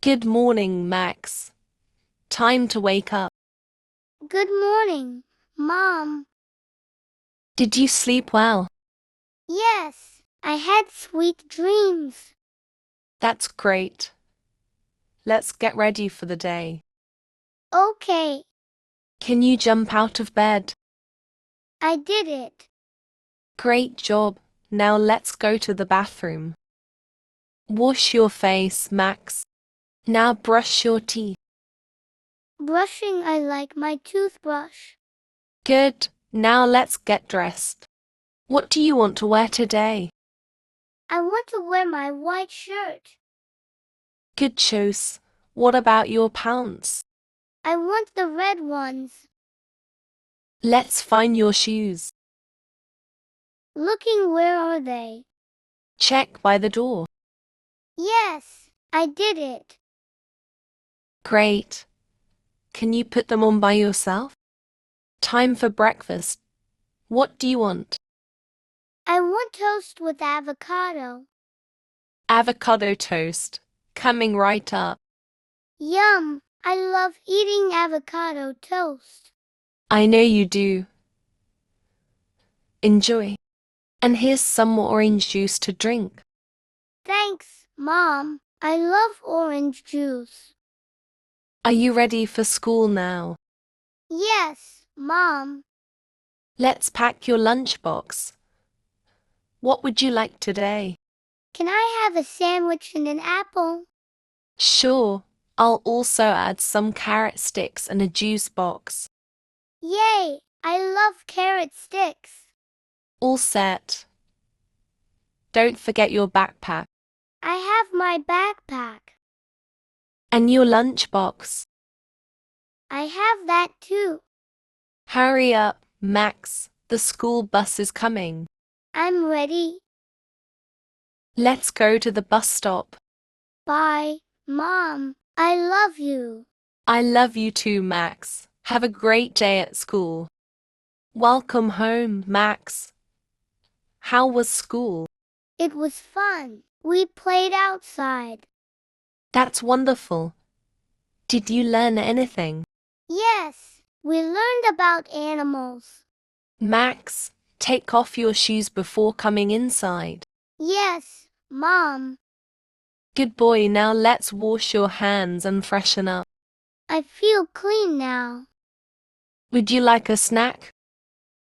Good morning, Max. Time to wake up. Good morning, Mom. Did you sleep well? Yes, I had sweet dreams. That's great. Let's get ready for the day. Okay, Can you jump out of bed? I did it. Great job. Now let's go to the bathroom. Wash your face, Max. Now brush your teeth. Brushing, I like my toothbrush. Good. Now let's get dressed. What do you want to wear today? I want to wear my white shirt. Good choice. What about your pants? I want the red ones. Let's find your shoes. Looking, where are they? Check by the door. Yes, I did it. Great. Can you put them on by yourself? Time for breakfast. What do you want? I want toast with avocado. Avocado toast. Coming right up. Yum, I love eating avocado toast. I know you do. Enjoy. And here's some more orange juice to drink. Thanks, Mom. I love orange juice. Are you ready for school now? Yes, Mom. Let's pack your lunchbox. What would you like today? Can I have a sandwich and an apple? Sure. I'll also add some carrot sticks and a juice box. Yay! I love carrot sticks. All set. Don't forget your backpack. I have my backpack. And your lunchbox. I have that too. Hurry up, Max. The school bus is coming. I'm ready. Let's go to the bus stop. Bye, Mom. I love you. I love you too, Max. Have a great day at school. Welcome home, Max. How was school? It was fun. We played outside. That's wonderful. Did you learn anything? Yes, we learned about animals. Max, take off your shoes before coming inside. Yes, Mom. Good boy, now let's wash your hands and freshen up. I feel clean now. Would you like a snack?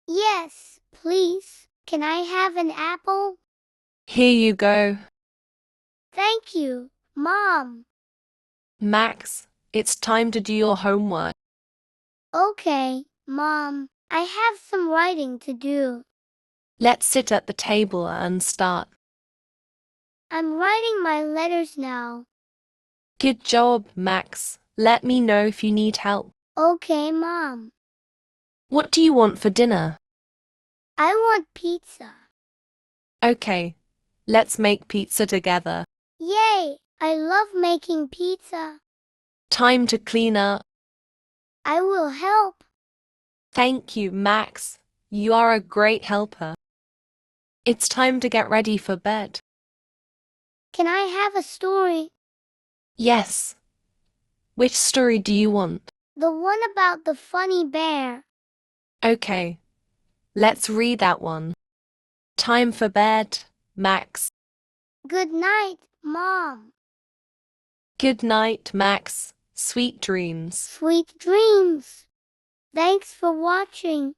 Yes, please. Can I have an apple? Here you go. Thank you, Mom. Max, it's time to do your homework. Okay, Mom. I have some writing to do. Let's sit at the table and start. I'm writing my letters now. Good job, Max. Let me know if you need help. Okay, Mom. What do you want for dinner? I want pizza. Okay, let's make pizza together. Yay! I love making pizza. Time to clean up. I will help. Thank you, Max. You are a great helper. It's time to get ready for bed. Can I have a story? Yes. Which story do you want? The one about the funny bear. Okay, let's read that one. Time for bed, Max. Good night, Mom. Good night, Max. Sweet dreams. Sweet dreams. Thanks for watching.